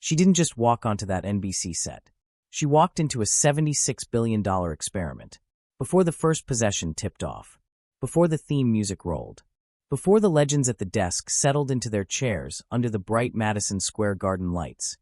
She didn't just walk onto that NBC set. She walked into a $76 billion experiment. Before the first possession tipped off. Before the theme music rolled. Before the legends at the desk settled into their chairs under the bright Madison Square Garden lights,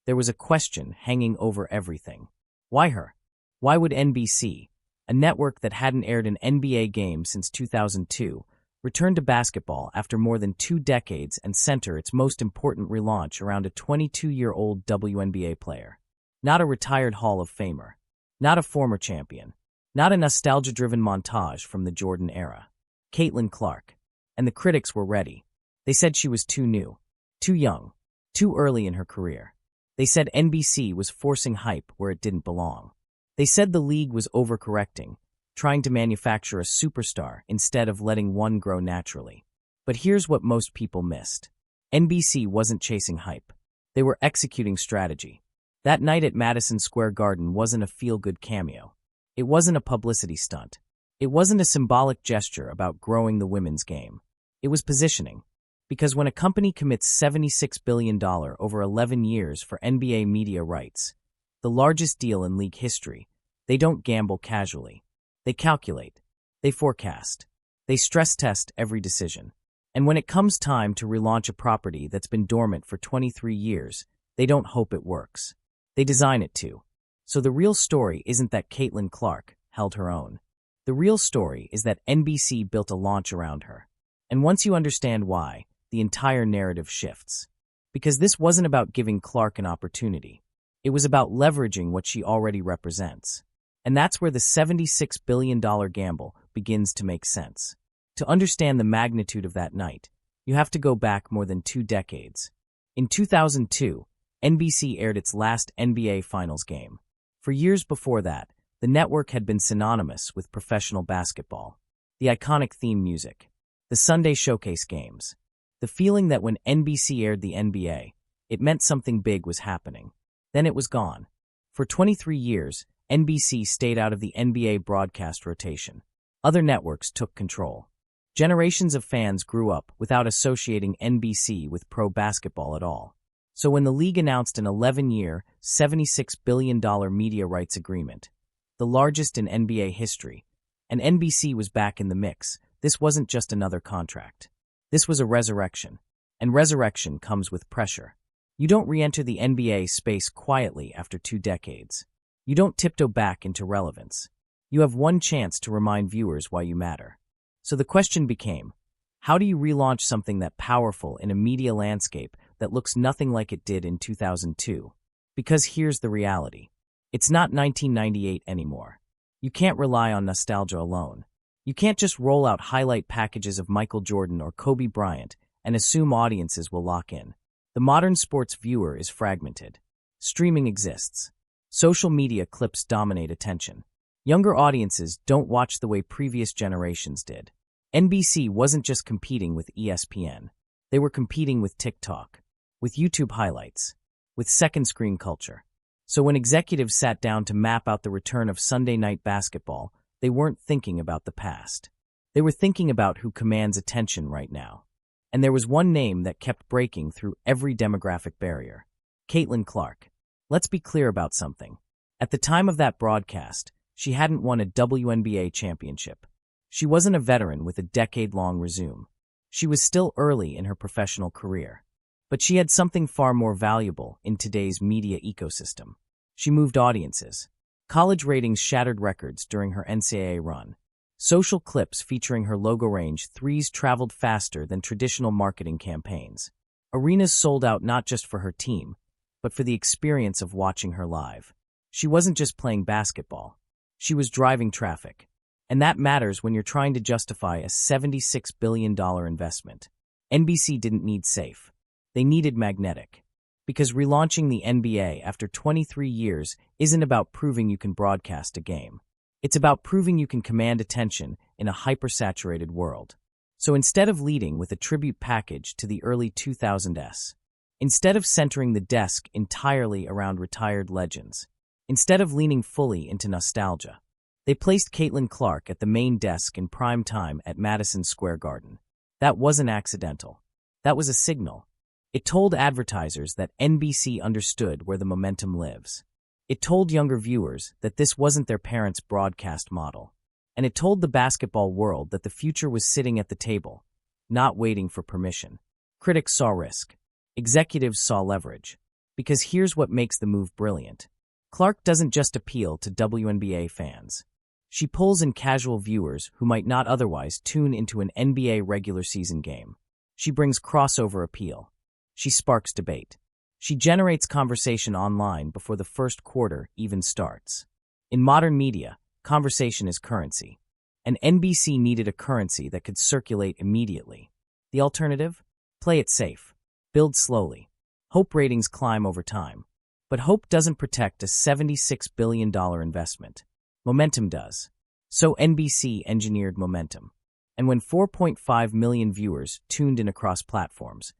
there was a question hanging over everything. Why her? Why would NBC, a network that hadn't aired an NBA game since 2002, return to basketball after more than 2 decades and center its most important relaunch around a 22-year-old WNBA player? Not a retired Hall of Famer. Not a former champion. Not a nostalgia-driven montage from the Jordan era. Caitlin Clark. And the critics were ready. They said she was too new, too young, too early in her career. They said NBC was forcing hype where it didn't belong. They said the league was overcorrecting, trying to manufacture a superstar instead of letting one grow naturally. But here's what most people missed. NBC wasn't chasing hype. They were executing strategy. That night at Madison Square Garden wasn't a feel-good cameo. It wasn't a publicity stunt. It wasn't a symbolic gesture about growing the women's game. It was positioning. Because when a company commits $76 billion over 11 years for NBA media rights, the largest deal in league history, they don't gamble casually. They calculate. They forecast. They stress test every decision. And when it comes time to relaunch a property that's been dormant for 23 years, they don't hope it works. They design it to. So the real story isn't that Caitlin Clark held her own. The real story is that NBC built a launch around her. And once you understand why, the entire narrative shifts. Because this wasn't about giving Clark an opportunity. It was about leveraging what she already represents. And that's where the $76 billion gamble begins to make sense. To understand the magnitude of that night, you have to go back more than 2 decades. In 2002, NBC aired its last NBA Finals game. For years before that, the network had been synonymous with professional basketball. The iconic theme music. The Sunday showcase games. The feeling that when NBC aired the NBA, it meant something big was happening. Then it was gone. For 23 years, NBC stayed out of the NBA broadcast rotation. Other networks took control. Generations of fans grew up without associating NBC with pro basketball at all. So when the league announced an 11-year, $76 billion media rights agreement, the largest in NBA history, and NBC was back in the mix, this wasn't just another contract. This was a resurrection. And resurrection comes with pressure. You don't re-enter the NBA space quietly after 2 decades. You don't tiptoe back into relevance. You have one chance to remind viewers why you matter. So the question became, how do you relaunch something that powerful in a media landscape that looks nothing like it did in 2002? Because here's the reality. It's not 1998 anymore. You can't rely on nostalgia alone. You can't just roll out highlight packages of Michael Jordan or Kobe Bryant and assume audiences will lock in. The modern sports viewer is fragmented. Streaming exists. Social media clips dominate attention. Younger audiences don't watch the way previous generations did. NBC wasn't just competing with ESPN. They were competing with TikTok, with YouTube highlights, with second-screen culture. So when executives sat down to map out the return of Sunday night basketball, they weren't thinking about the past. They were thinking about who commands attention right now. And there was one name that kept breaking through every demographic barrier. Caitlin Clark. Let's be clear about something. At the time of that broadcast, she hadn't won a WNBA championship. She wasn't a veteran with a decade-long resume. She was still early in her professional career. But she had something far more valuable in today's media ecosystem. She moved audiences. College ratings shattered records during her NCAA run. Social clips featuring her logo range threes traveled faster than traditional marketing campaigns. Arenas sold out not just for her team, but for the experience of watching her live. She wasn't just playing basketball. She was driving traffic. And that matters when you're trying to justify a $76 billion investment. NBC didn't need safe. They needed magnetic. Because relaunching the NBA after 23 years isn't about proving you can broadcast a game. It's about proving you can command attention in a hypersaturated world. So instead of leading with a tribute package to the early 2000s, instead of centering the desk entirely around retired legends, instead of leaning fully into nostalgia, they placed Caitlin Clark at the main desk in prime time at Madison Square Garden. That wasn't accidental. That was a signal. It told advertisers that NBC understood where the momentum lives. It told younger viewers that this wasn't their parents' broadcast model. And it told the basketball world that the future was sitting at the table, not waiting for permission. Critics saw risk. Executives saw leverage. Because here's what makes the move brilliant. Clark doesn't just appeal to WNBA fans. She pulls in casual viewers who might not otherwise tune into an NBA regular season game. She brings crossover appeal. She sparks debate. She generates conversation online before the first quarter even starts. In modern media, conversation is currency. And NBC needed a currency that could circulate immediately. The alternative? Play it safe. Build slowly. Hope ratings climb over time. But hope doesn't protect a $76 billion investment. Momentum does. So NBC engineered momentum. And when 4.5 million viewers tuned in across platforms,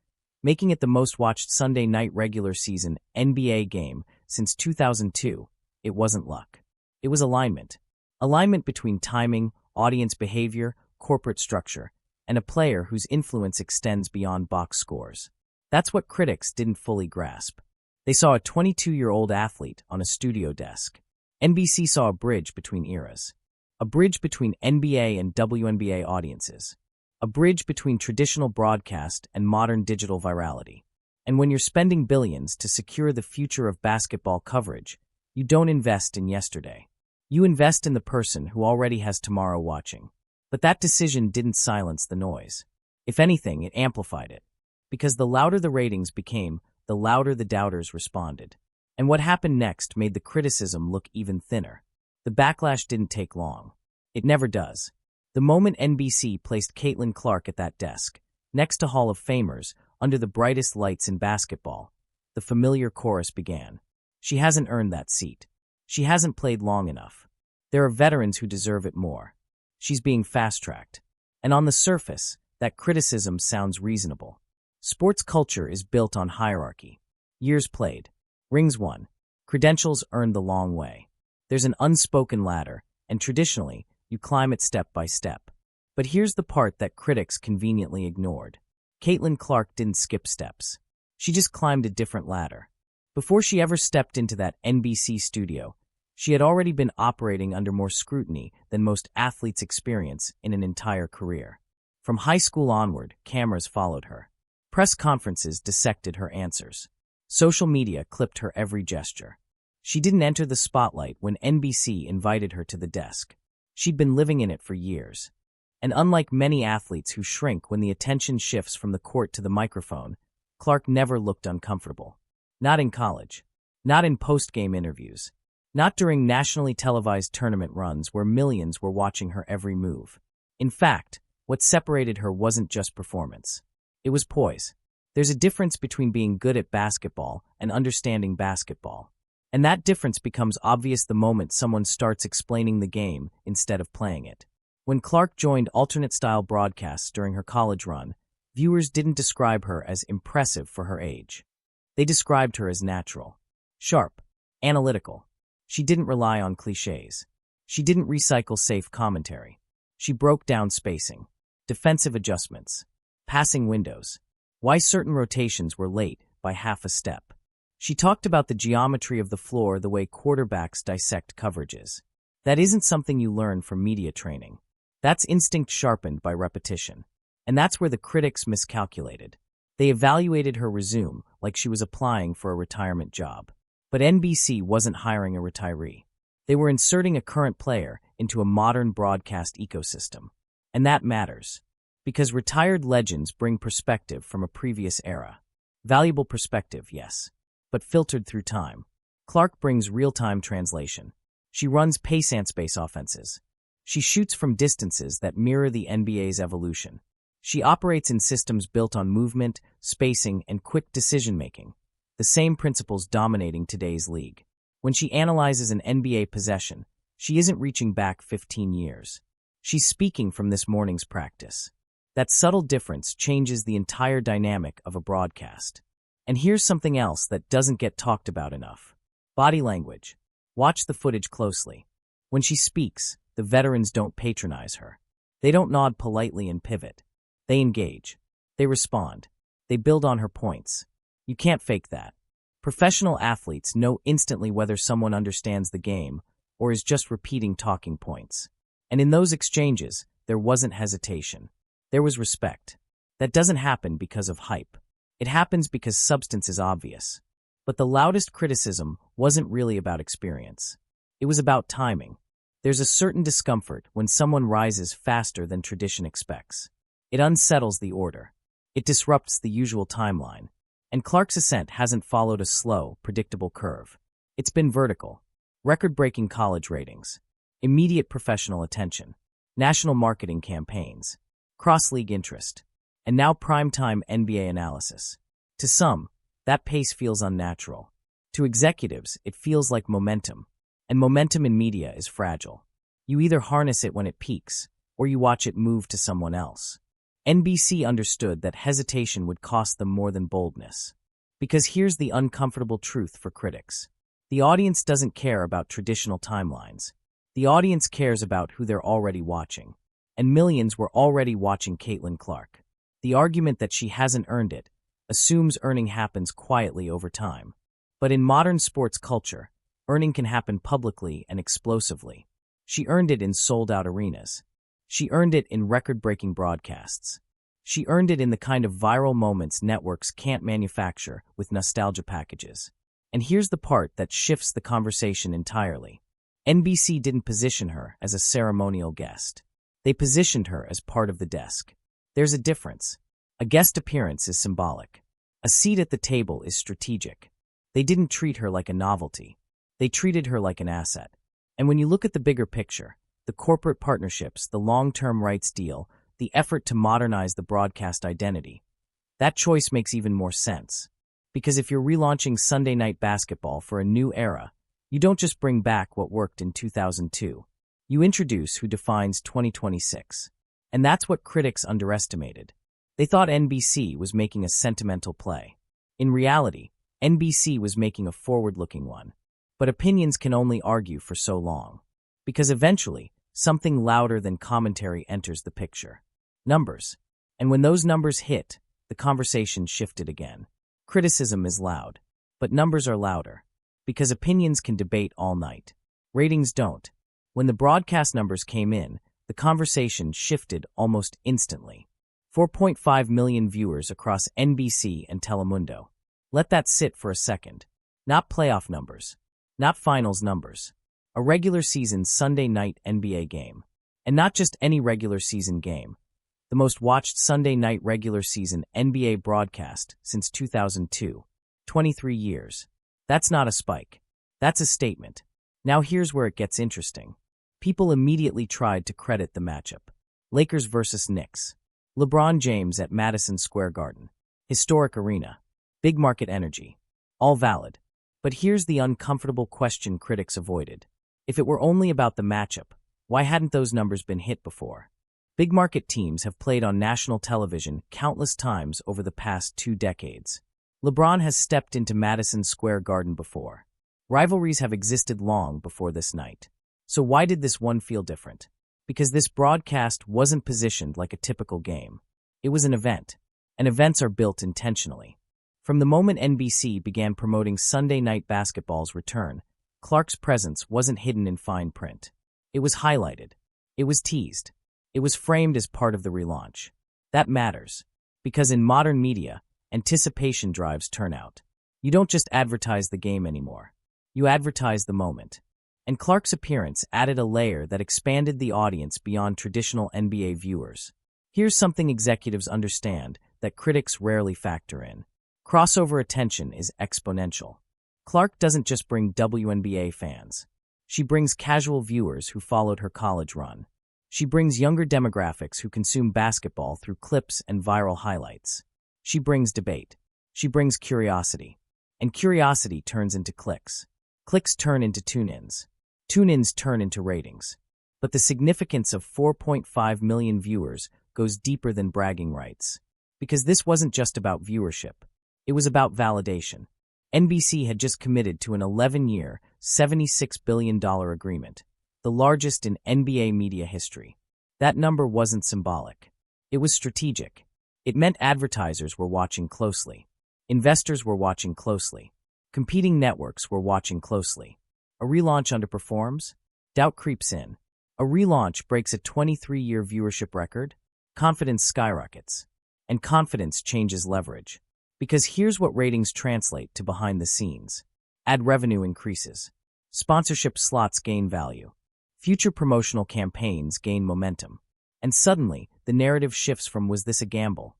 making it the most watched Sunday night regular season NBA game since 2002, it wasn't luck. It was alignment. Alignment between timing, audience behavior, corporate structure, and a player whose influence extends beyond box scores. That's what critics didn't fully grasp. They saw a 22-year-old athlete on a studio desk. NBC saw a bridge between eras. A bridge between NBA and WNBA audiences. A bridge between traditional broadcast and modern digital virality. And when you're spending billions to secure the future of basketball coverage, you don't invest in yesterday. You invest in the person who already has tomorrow watching. But that decision didn't silence the noise. If anything, it amplified it. Because the louder the ratings became, the louder the doubters responded. And what happened next made the criticism look even thinner. The backlash didn't take long. It never does. The moment NBC placed Caitlin Clark at that desk, next to Hall of Famers, under the brightest lights in basketball, the familiar chorus began. She hasn't earned that seat. She hasn't played long enough. There are veterans who deserve it more. She's being fast-tracked. And on the surface, that criticism sounds reasonable. Sports culture is built on hierarchy. Years played. Rings won. Credentials earned the long way. There's an unspoken ladder, and traditionally, you climb it step by step. But here's the part that critics conveniently ignored. Caitlin Clark didn't skip steps. She just climbed a different ladder. Before she ever stepped into that NBC studio, she had already been operating under more scrutiny than most athletes experience in an entire career. From high school onward, cameras followed her. Press conferences dissected her answers. Social media clipped her every gesture. She didn't enter the spotlight when NBC invited her to the desk. She'd been living in it for years. And unlike many athletes who shrink when the attention shifts from the court to the microphone, Clark never looked uncomfortable. Not in college. Not in post-game interviews. Not during nationally televised tournament runs where millions were watching her every move. In fact, what separated her wasn't just performance. It was poise. There's a difference between being good at basketball and understanding basketball. And that difference becomes obvious the moment someone starts explaining the game instead of playing it. When Clark joined alternate-style broadcasts during her college run, viewers didn't describe her as impressive for her age. They described her as natural, sharp, analytical. She didn't rely on cliches. She didn't recycle safe commentary. She broke down spacing, defensive adjustments, passing windows, why certain rotations were late by half a step. She talked about the geometry of the floor the way quarterbacks dissect coverages. That isn't something you learn from media training. That's instinct sharpened by repetition. And that's where the critics miscalculated. They evaluated her resume like she was applying for a retirement job. But NBC wasn't hiring a retiree. They were inserting a current player into a modern broadcast ecosystem. And that matters. Because retired legends bring perspective from a previous era. Valuable perspective, yes, but filtered through time. Clark brings real-time translation. She runs pace-and-space offenses. She shoots from distances that mirror the NBA's evolution. She operates in systems built on movement, spacing, and quick decision-making, the same principles dominating today's league. When she analyzes an NBA possession, she isn't reaching back 15 years. She's speaking from this morning's practice. That subtle difference changes the entire dynamic of a broadcast. And here's something else that doesn't get talked about enough. Body language. Watch the footage closely. When she speaks, the veterans don't patronize her. They don't nod politely and pivot. They engage. They respond. They build on her points. You can't fake that. Professional athletes know instantly whether someone understands the game or is just repeating talking points. And in those exchanges, there wasn't hesitation. There was respect. That doesn't happen because of hype. It happens because substance is obvious. But the loudest criticism wasn't really about experience. It was about timing. There's a certain discomfort when someone rises faster than tradition expects. It unsettles the order. It disrupts the usual timeline. And Clark's ascent hasn't followed a slow, predictable curve. It's been vertical. Record-breaking college ratings. Immediate professional attention. National marketing campaigns. Cross-league interest. And now primetime NBA analysis. To some, that pace feels unnatural. To executives, it feels like momentum. And momentum in media is fragile. You either harness it when it peaks, or you watch it move to someone else. NBC understood that hesitation would cost them more than boldness. Because here's the uncomfortable truth for critics. The audience doesn't care about traditional timelines. The audience cares about who they're already watching. And millions were already watching Caitlin Clark. The argument that she hasn't earned it assumes earning happens quietly over time. But in modern sports culture, earning can happen publicly and explosively. She earned it in sold-out arenas. She earned it in record-breaking broadcasts. She earned it in the kind of viral moments networks can't manufacture with nostalgia packages. And here's the part that shifts the conversation entirely. NBC didn't position her as a ceremonial guest. They positioned her as part of the desk. There's a difference. A guest appearance is symbolic. A seat at the table is strategic. They didn't treat her like a novelty. They treated her like an asset. And when you look at the bigger picture, the corporate partnerships, the long-term rights deal, the effort to modernize the broadcast identity, that choice makes even more sense. Because if you're relaunching Sunday Night Basketball for a new era, you don't just bring back what worked in 2002. You introduce who defines 2026. And that's what critics underestimated. They thought NBC was making a sentimental play. In reality, NBC was making a forward-looking one. But opinions can only argue for so long. Because eventually, something louder than commentary enters the picture. Numbers. And when those numbers hit, the conversation shifted again. Criticism is loud, but numbers are louder. Because opinions can debate all night. Ratings don't. When the broadcast numbers came in, the conversation shifted almost instantly. 4.5 million viewers across NBC and Telemundo. Let that sit for a second. Not playoff numbers. Not finals numbers. A regular season Sunday night NBA game. And not just any regular season game. The most watched Sunday night regular season NBA broadcast since 2002. 23 years. That's not a spike. That's a statement. Now here's where it gets interesting. People immediately tried to credit the matchup. Lakers versus Knicks. LeBron James at Madison Square Garden. Historic arena. Big market energy. All valid. But here's the uncomfortable question critics avoided. If it were only about the matchup, why hadn't those numbers been hit before? Big market teams have played on national television countless times over the past 2 decades. LeBron has stepped into Madison Square Garden before. Rivalries have existed long before this night. So why did this one feel different? Because this broadcast wasn't positioned like a typical game. It was an event, and events are built intentionally. From the moment NBC began promoting Sunday Night Basketball's return, Clark's presence wasn't hidden in fine print. It was highlighted. It was teased. It was framed as part of the relaunch. That matters, because in modern media, anticipation drives turnout. You don't just advertise the game anymore. You advertise the moment. And Clark's appearance added a layer that expanded the audience beyond traditional NBA viewers. Here's something executives understand that critics rarely factor in. Crossover attention is exponential. Clark doesn't just bring WNBA fans. She brings casual viewers who followed her college run. She brings younger demographics who consume basketball through clips and viral highlights. She brings debate. She brings curiosity. And curiosity turns into clicks. Clicks turn into tune-ins. Tune-ins turn into ratings. But the significance of 4.5 million viewers goes deeper than bragging rights. Because this wasn't just about viewership. It was about validation. NBC had just committed to an 11-year, $76 billion agreement, the largest in NBA media history. That number wasn't symbolic. It was strategic. It meant advertisers were watching closely. Investors were watching closely. Competing networks were watching closely. A relaunch underperforms? Doubt creeps in. A relaunch breaks a 23-year viewership record? Confidence skyrockets. And confidence changes leverage. Because here's what ratings translate to behind the scenes. Ad revenue increases. Sponsorship slots gain value. Future promotional campaigns gain momentum. And suddenly, the narrative shifts from "was this a gamble?"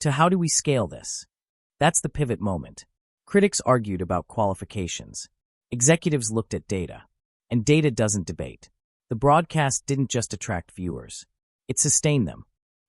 to "how do we scale this?" That's the pivot moment. Critics argued about qualifications. Executives looked at data. And data doesn't debate. The broadcast didn't just attract viewers. It sustained them.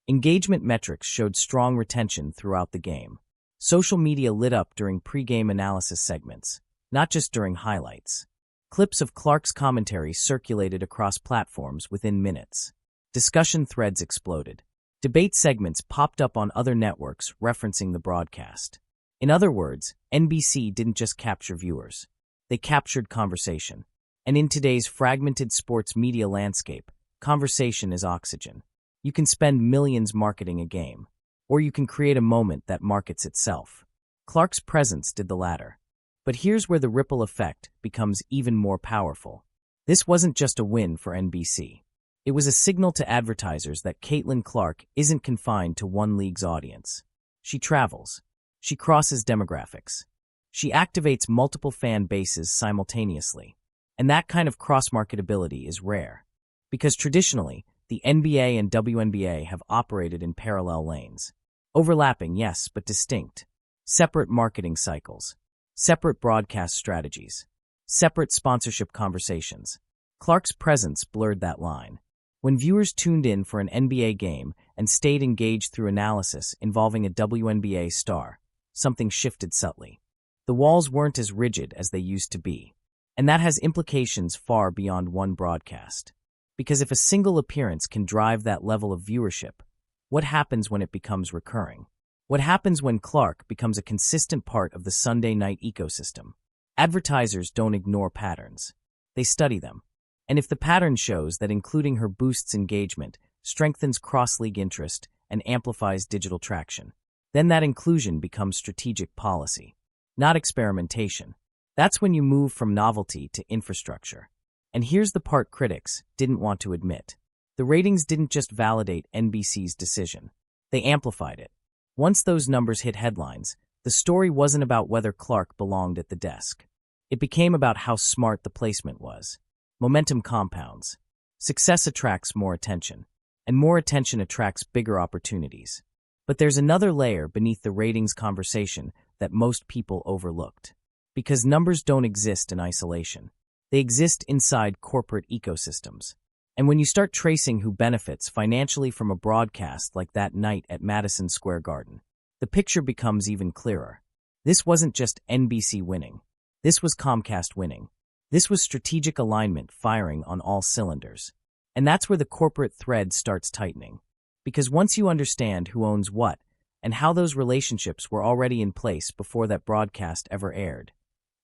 Engagement metrics showed strong retention throughout the game. Social media lit up during pre-game analysis segments, not just during highlights. Clips of Clark's commentary circulated across platforms within minutes. Discussion threads exploded. Debate segments popped up on other networks referencing the broadcast. In other words, NBC didn't just capture viewers. They captured conversation. And in today's fragmented sports media landscape, conversation is oxygen. You can spend millions marketing a game, or you can create a moment that markets itself. Clark's presence did the latter. But here's where the ripple effect becomes even more powerful. This wasn't just a win for NBC. It was a signal to advertisers that Caitlin Clark isn't confined to one league's audience. She travels. She crosses demographics. She activates multiple fan bases simultaneously. And that kind of cross-marketability is rare. Because traditionally, the NBA and WNBA have operated in parallel lanes. Overlapping, yes, but distinct. Separate marketing cycles. Separate broadcast strategies. Separate sponsorship conversations. Clark's presence blurred that line. When viewers tuned in for an NBA game and stayed engaged through analysis involving a WNBA star, something shifted subtly. The walls weren't as rigid as they used to be. And that has implications far beyond one broadcast. Because if a single appearance can drive that level of viewership, what happens when it becomes recurring? What happens when Clark becomes a consistent part of the Sunday night ecosystem? Advertisers don't ignore patterns. They study them. And if the pattern shows that including her boosts engagement, strengthens cross-league interest, and amplifies digital traction, then that inclusion becomes strategic policy, not experimentation. That's when you move from novelty to infrastructure. And here's the part critics didn't want to admit. The ratings didn't just validate NBC's decision. They amplified it. Once those numbers hit headlines, the story wasn't about whether Clark belonged at the desk. It became about how smart the placement was. Momentum compounds. Success attracts more attention. And more attention attracts bigger opportunities. But there's another layer beneath the ratings conversation that most people overlooked. Because numbers don't exist in isolation. They exist inside corporate ecosystems. And when you start tracing who benefits financially from a broadcast like that night at Madison Square Garden, the picture becomes even clearer. This wasn't just NBC winning. This was Comcast winning. This was strategic alignment firing on all cylinders. And that's where the corporate thread starts tightening. Because once you understand who owns what, and how those relationships were already in place before that broadcast ever aired,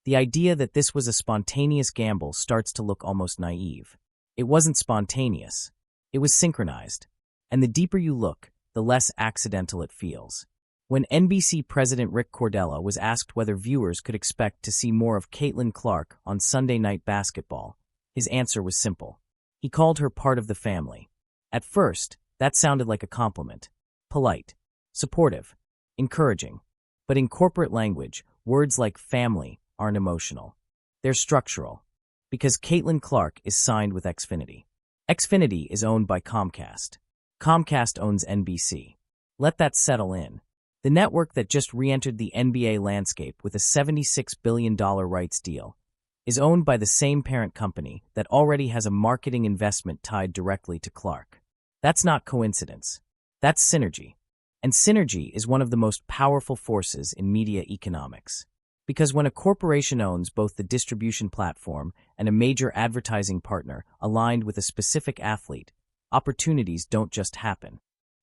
the idea that this was a spontaneous gamble starts to look almost naive. It wasn't spontaneous. It was synchronized. And the deeper you look, the less accidental it feels. When NBC President Rick Cordella was asked whether viewers could expect to see more of Caitlin Clark on Sunday Night Basketball, his answer was simple. He called her part of the family. At first, that sounded like a compliment. Polite, supportive, encouraging. But in corporate language, words like family aren't emotional. They're structural. Because Caitlin Clark is signed with Xfinity. Xfinity is owned by Comcast. Comcast owns NBC. Let that settle in. The network that just re-entered the NBA landscape with a $76 billion rights deal is owned by the same parent company that already has a marketing investment tied directly to Clark. That's not coincidence. That's synergy. And synergy is one of the most powerful forces in media economics. Because when a corporation owns both the distribution platform and a major advertising partner aligned with a specific athlete, opportunities don't just happen.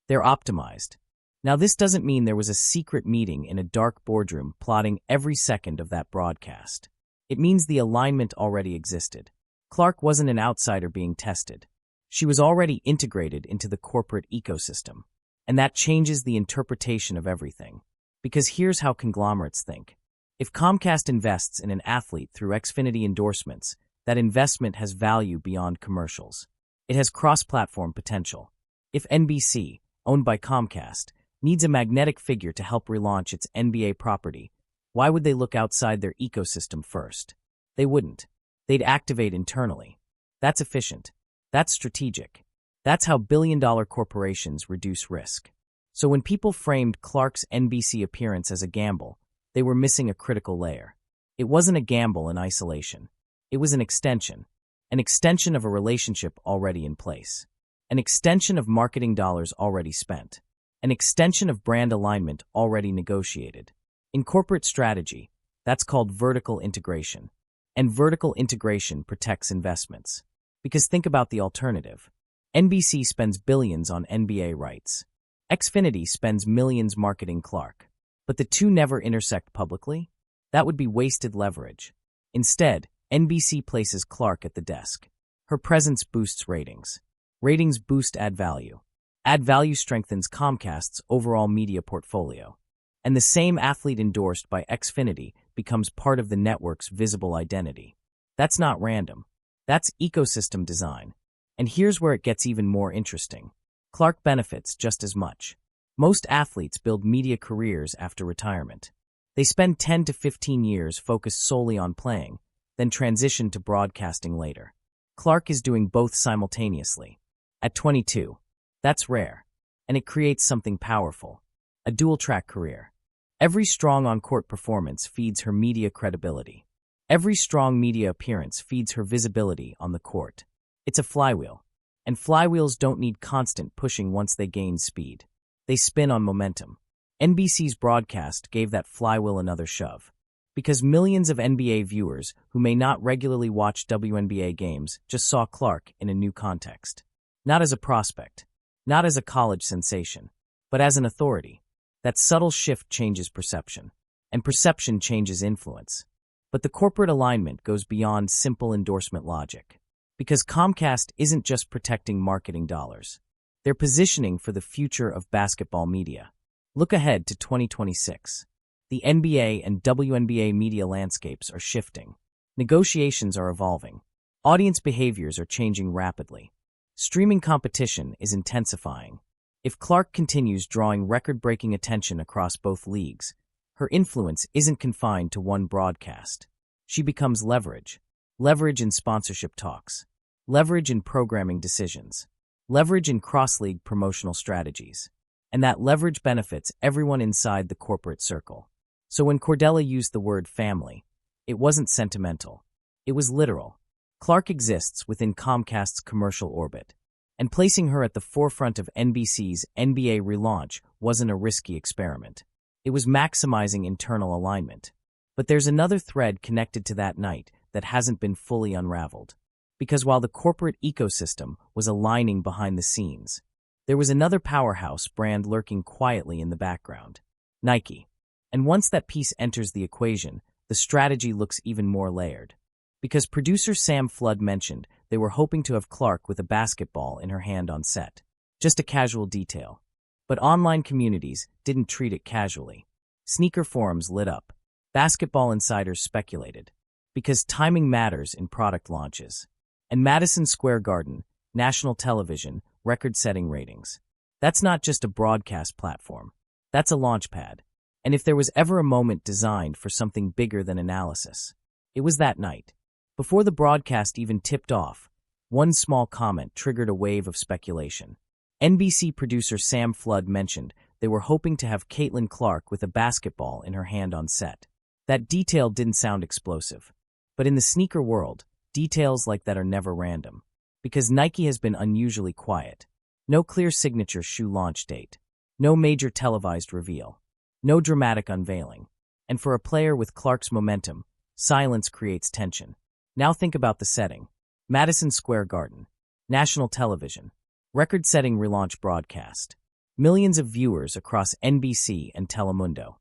They're optimized. Now, this doesn't mean there was a secret meeting in a dark boardroom plotting every second of that broadcast. It means the alignment already existed. Clark wasn't an outsider being tested. She was already integrated into the corporate ecosystem. And that changes the interpretation of everything. Because here's how conglomerates think. If Comcast invests in an athlete through Xfinity endorsements, that investment has value beyond commercials. It has cross-platform potential. If NBC, owned by Comcast, needs a magnetic figure to help relaunch its NBA property, why would they look outside their ecosystem first? They wouldn't. They'd activate internally. That's efficient. That's strategic. That's how billion-dollar corporations reduce risk. So when people framed Clark's NBC appearance as a gamble, they were missing a critical layer. It wasn't a gamble in isolation. It was an extension of a relationship already in place, an extension of marketing dollars already spent, an extension of brand alignment already negotiated. In corporate strategy, that's called vertical integration. And vertical integration protects investments. Because think about the alternative. NBC spends billions on NBA rights. Xfinity spends millions marketing Clark. But the two never intersect publicly? That would be wasted leverage. Instead, NBC places Clark at the desk. Her presence boosts ratings. Ratings boost ad value. Ad value strengthens Comcast's overall media portfolio. And the same athlete endorsed by Xfinity becomes part of the network's visible identity. That's not random. That's ecosystem design. And here's where it gets even more interesting. Clark benefits just as much. Most athletes build media careers after retirement. They spend 10 to 15 years focused solely on playing, then transition to broadcasting later. Clark is doing both simultaneously. At 22. That's rare. And it creates something powerful. A dual-track career. Every strong on-court performance feeds her media credibility. Every strong media appearance feeds her visibility on the court. It's a flywheel. And flywheels don't need constant pushing once they gain speed. They spin on momentum. NBC's broadcast gave that flywheel another shove. Because millions of NBA viewers who may not regularly watch WNBA games just saw Clark in a new context. Not as a prospect, not as a college sensation, but as an authority. That subtle shift changes perception, and perception changes influence. But the corporate alignment goes beyond simple endorsement logic. Because Comcast isn't just protecting marketing dollars. They're positioning for the future of basketball media. Look ahead to 2026. The NBA and WNBA media landscapes are shifting. Negotiations are evolving. Audience behaviors are changing rapidly. Streaming competition is intensifying. If Clark continues drawing record-breaking attention across both leagues, her influence isn't confined to one broadcast. She becomes leverage. Leverage in sponsorship talks. Leverage in programming decisions. Leverage in cross-league promotional strategies. And that leverage benefits everyone inside the corporate circle. So when Cordella used the word family, it wasn't sentimental. It was literal. Clark exists within Comcast's commercial orbit. And placing her at the forefront of NBC's NBA relaunch wasn't a risky experiment. It was maximizing internal alignment. But there's another thread connected to that night that hasn't been fully unraveled. Because while the corporate ecosystem was aligning behind the scenes, there was another powerhouse brand lurking quietly in the background. Nike. And once that piece enters the equation, the strategy looks even more layered. Because producer Sam Flood mentioned they were hoping to have Clark with a basketball in her hand on set. Just a casual detail. But online communities didn't treat it casually. Sneaker forums lit up. Basketball insiders speculated. Because timing matters in product launches. And Madison Square Garden, national television, record-setting ratings. That's not just a broadcast platform. That's a launch pad. And if there was ever a moment designed for something bigger than analysis, it was that night. Before the broadcast even tipped off, one small comment triggered a wave of speculation. NBC producer Sam Flood mentioned they were hoping to have Caitlin Clark with a basketball in her hand on set. That detail didn't sound explosive. But in the sneaker world, details like that are never random. Because Nike has been unusually quiet. No clear signature shoe launch date. No major televised reveal. No dramatic unveiling. And for a player with Clark's momentum, silence creates tension. Now think about the setting. Madison Square Garden. National television. Record-setting relaunch broadcast. Millions of viewers across NBC and Telemundo.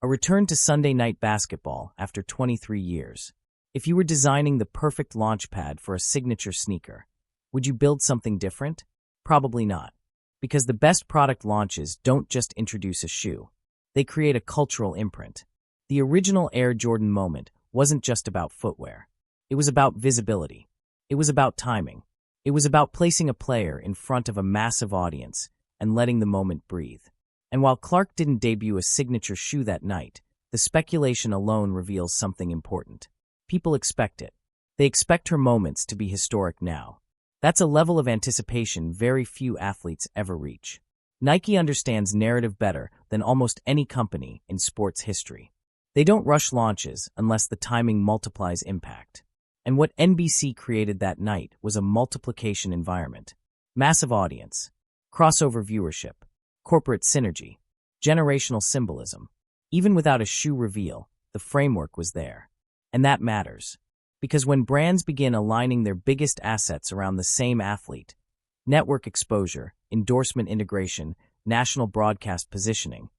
A return to Sunday night basketball after 23 years. If you were designing the perfect launch pad for a signature sneaker, would you build something different? Probably not. Because the best product launches don't just introduce a shoe. They create a cultural imprint. The original Air Jordan moment wasn't just about footwear. It was about visibility. It was about timing. It was about placing a player in front of a massive audience and letting the moment breathe. And while Clark didn't debut a signature shoe that night, the speculation alone reveals something important. People expect it. They expect her moments to be historic now. That's a level of anticipation very few athletes ever reach. Nike understands narrative better than almost any company in sports history. They don't rush launches unless the timing multiplies impact. And what NBC created that night was a multiplication environment. Massive audience, crossover viewership, corporate synergy, generational symbolism. Even without a shoe reveal, the framework was there. And that matters. Because when brands begin aligning their biggest assets around the same athlete, network exposure, endorsement integration, national broadcast positioning,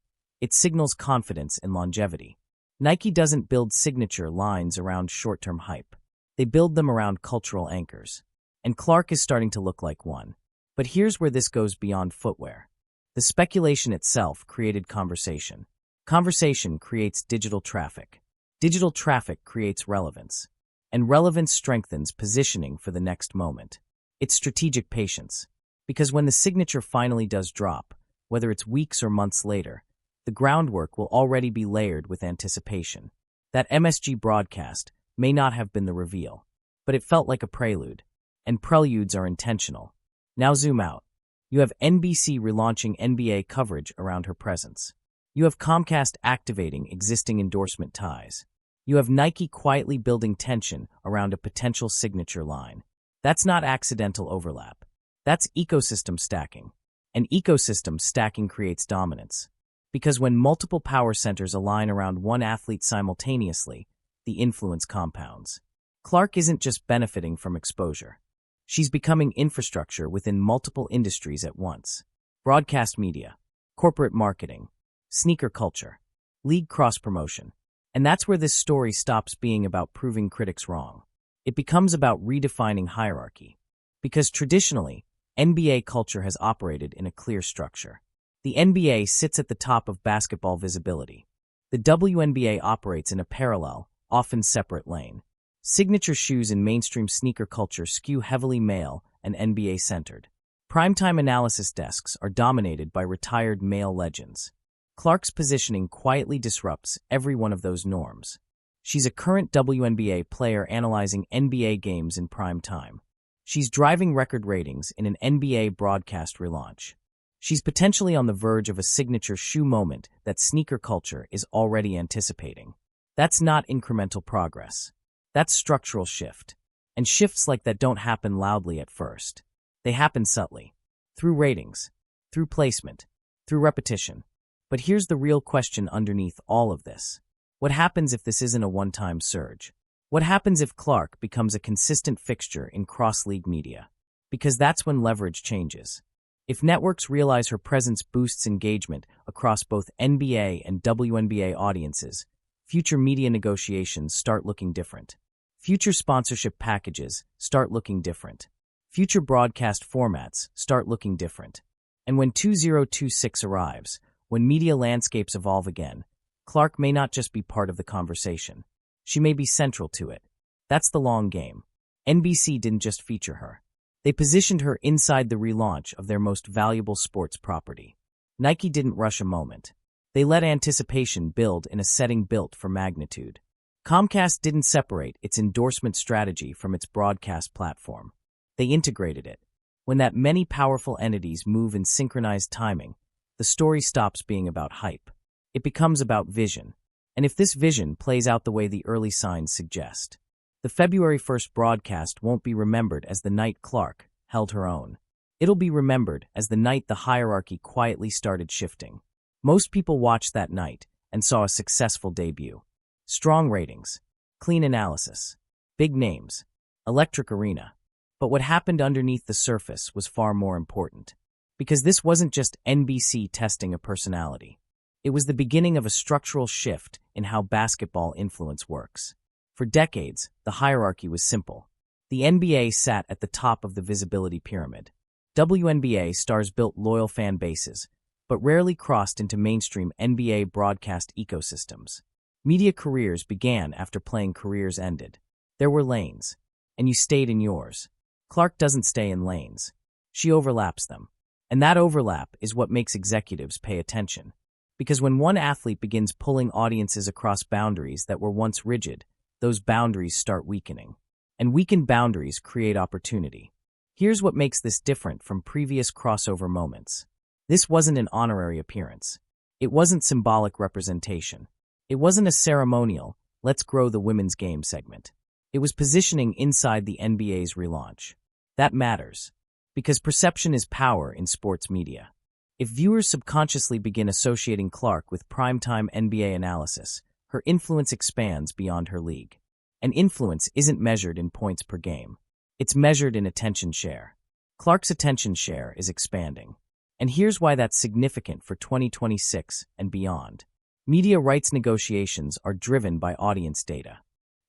it signals confidence and longevity. Nike doesn't build signature lines around short-term hype. They build them around cultural anchors. And Clark is starting to look like one. But here's where this goes beyond footwear. The speculation itself created conversation. Conversation creates digital traffic. Digital traffic creates relevance. And relevance strengthens positioning for the next moment. It's strategic patience. Because when the signature finally does drop, whether it's weeks or months later, the groundwork will already be layered with anticipation. That MSG broadcast may not have been the reveal, but it felt like a prelude. And preludes are intentional. Now zoom out. You have NBC relaunching NBA coverage around her presence. You have Comcast activating existing endorsement ties. You have Nike quietly building tension around a potential signature line. That's not accidental overlap. That's ecosystem stacking. And ecosystem stacking creates dominance. Because when multiple power centers align around one athlete simultaneously, the influence compounds. Clark isn't just benefiting from exposure. She's becoming infrastructure within multiple industries at once. Broadcast media, corporate marketing, sneaker culture, league cross-promotion. And that's where this story stops being about proving critics wrong. It becomes about redefining hierarchy. Because traditionally, NBA culture has operated in a clear structure. The NBA sits at the top of basketball visibility. The WNBA operates in a parallel, often separate lane. Signature shoes in mainstream sneaker culture skew heavily male and NBA-centered. Primetime analysis desks are dominated by retired male legends. Clark's positioning quietly disrupts every one of those norms. She's a current WNBA player analyzing NBA games in prime time. She's driving record ratings in an NBA broadcast relaunch. She's potentially on the verge of a signature shoe moment that sneaker culture is already anticipating. That's not incremental progress. That's structural shift. And shifts like that don't happen loudly at first. They happen subtly. Through ratings. Through placement. Through repetition. But here's the real question underneath all of this. What happens if this isn't a one-time surge? What happens if Clark becomes a consistent fixture in cross-league media? Because that's when leverage changes. If networks realize her presence boosts engagement across both NBA and WNBA audiences, future media negotiations start looking different. Future sponsorship packages start looking different. Future broadcast formats start looking different. And when 2026 arrives, when media landscapes evolve again, Clark may not just be part of the conversation. She may be central to it. That's the long game. NBC didn't just feature her. They positioned her inside the relaunch of their most valuable sports property. Nike didn't rush a moment. They let anticipation build in a setting built for magnitude. Comcast didn't separate its endorsement strategy from its broadcast platform. They integrated it. When that many powerful entities move in synchronized timing, the story stops being about hype. It becomes about vision. And if this vision plays out the way the early signs suggest, the February 1st broadcast won't be remembered as the night Clark held her own. It'll be remembered as the night the hierarchy quietly started shifting. Most people watched that night and saw a successful debut. Strong ratings, clean analysis, big names, electric arena. But what happened underneath the surface was far more important. Because this wasn't just NBC testing a personality. It was the beginning of a structural shift in how basketball influence works. For decades, the hierarchy was simple. The NBA sat at the top of the visibility pyramid. WNBA stars built loyal fan bases, but rarely crossed into mainstream NBA broadcast ecosystems. Media careers began after playing careers ended. There were lanes, and you stayed in yours. Clark doesn't stay in lanes. She overlaps them. And that overlap is what makes executives pay attention. Because when one athlete begins pulling audiences across boundaries that were once rigid, those boundaries start weakening. And weakened boundaries create opportunity. Here's what makes this different from previous crossover moments. This wasn't an honorary appearance. It wasn't symbolic representation. It wasn't a ceremonial, let's grow the women's game segment. It was positioning inside the NBA's relaunch. That matters. Because perception is power in sports media. If viewers subconsciously begin associating Clark with primetime NBA analysis, her influence expands beyond her league. And influence isn't measured in points per game. It's measured in attention share. Clark's attention share is expanding. And here's why that's significant for 2026 and beyond. Media rights negotiations are driven by audience data.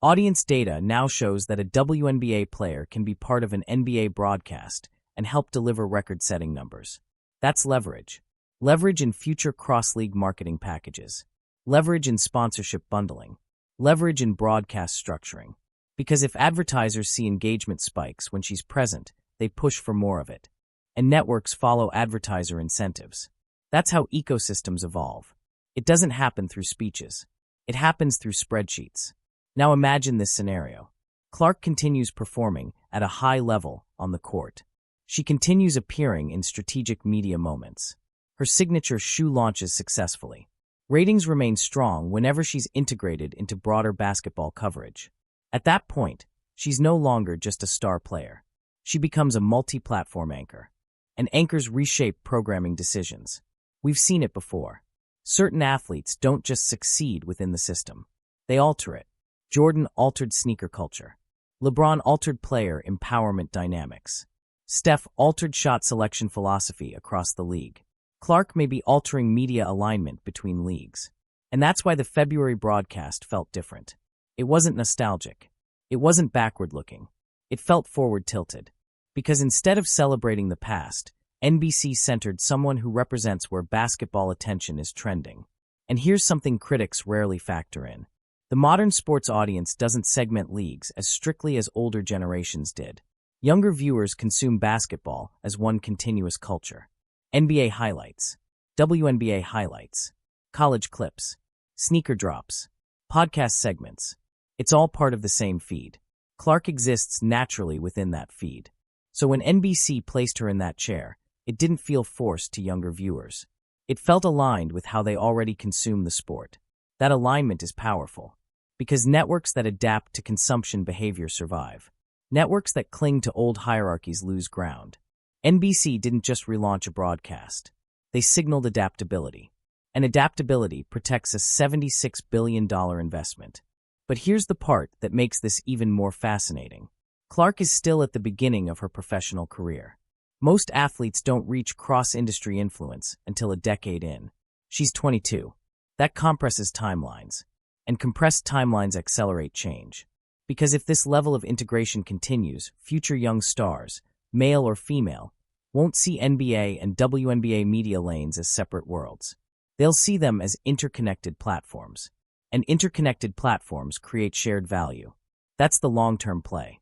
Audience data now shows that a WNBA player can be part of an NBA broadcast and help deliver record-setting numbers. That's leverage. Leverage in future cross-league marketing packages. Leverage in sponsorship bundling. Leverage in broadcast structuring. Because if advertisers see engagement spikes when she's present, they push for more of it. And networks follow advertiser incentives. That's how ecosystems evolve. It doesn't happen through speeches. It happens through spreadsheets. Now imagine this scenario. Clark continues performing at a high level on the court. She continues appearing in strategic media moments. Her signature shoe launches successfully. Ratings remain strong whenever she's integrated into broader basketball coverage. At that point, she's no longer just a star player. She becomes a multi-platform anchor. And anchors reshape programming decisions. We've seen it before. Certain athletes don't just succeed within the system. They alter it. Jordan altered sneaker culture. LeBron altered player empowerment dynamics. Steph altered shot selection philosophy across the league. Clark may be altering media alignment between leagues. And that's why the February broadcast felt different. It wasn't nostalgic. It wasn't backward-looking. It felt forward-tilted. Because instead of celebrating the past, NBC centered someone who represents where basketball attention is trending. And here's something critics rarely factor in. The modern sports audience doesn't segment leagues as strictly as older generations did. Younger viewers consume basketball as one continuous culture. NBA highlights, WNBA highlights, college clips, sneaker drops, podcast segments. It's all part of the same feed. Clark exists naturally within that feed. So when NBC placed her in that chair, it didn't feel forced to younger viewers. It felt aligned with how they already consume the sport. That alignment is powerful. Because networks that adapt to consumption behavior survive. Networks that cling to old hierarchies lose ground. NBC didn't just relaunch a broadcast. They signaled adaptability. And adaptability protects a $76 billion investment. But here's the part that makes this even more fascinating. Clark is still at the beginning of her professional career. Most athletes don't reach cross-industry influence until a decade in. She's 22. That compresses timelines. And compressed timelines accelerate change. Because if this level of integration continues, future young stars, male or female, won't see NBA and WNBA media lanes as separate worlds. They'll see them as interconnected platforms. And interconnected platforms create shared value. That's the long-term play.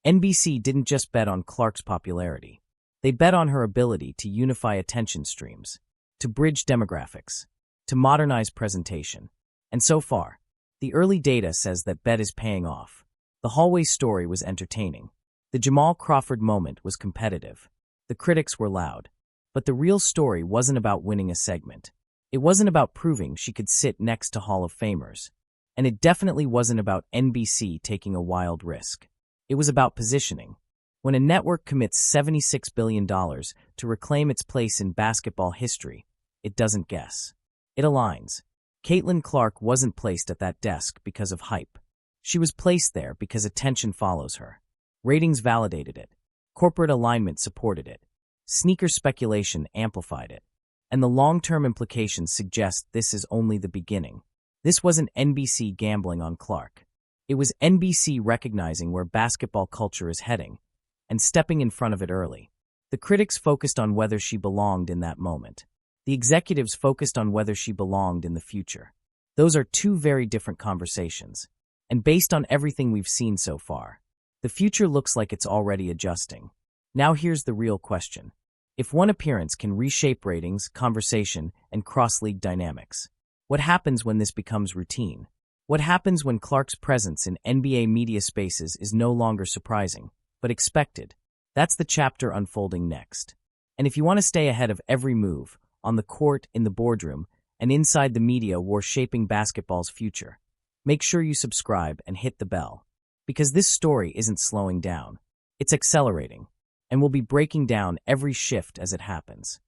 NBC didn't just bet on Clark's popularity. They bet on her ability to unify attention streams, to bridge demographics, to modernize presentation. And so far, the early data says that bet is paying off. The hallway story was entertaining. The Jamal Crawford moment was competitive. The critics were loud. But the real story wasn't about winning a segment. It wasn't about proving she could sit next to Hall of Famers. And it definitely wasn't about NBC taking a wild risk. It was about positioning. When a network commits $76 billion to reclaim its place in basketball history, it doesn't guess. It aligns. Caitlin Clark wasn't placed at that desk because of hype. She was placed there because attention follows her. Ratings validated it. Corporate alignment supported it. Sneaker speculation amplified it. And the long-term implications suggest this is only the beginning. This wasn't NBC gambling on Clark. It was NBC recognizing where basketball culture is heading and stepping in front of it early. The critics focused on whether she belonged in that moment. The executives focused on whether she belonged in the future. Those are two very different conversations. And based on everything we've seen so far, the future looks like it's already adjusting. Now here's the real question. If one appearance can reshape ratings, conversation, and cross-league dynamics, what happens when this becomes routine? What happens when Clark's presence in NBA media spaces is no longer surprising, but expected? That's the chapter unfolding next. And if you want to stay ahead of every move, on the court, in the boardroom, and inside the media war shaping basketball's future, make sure you subscribe and hit the bell. Because this story isn't slowing down. It's accelerating. And we'll be breaking down every shift as it happens.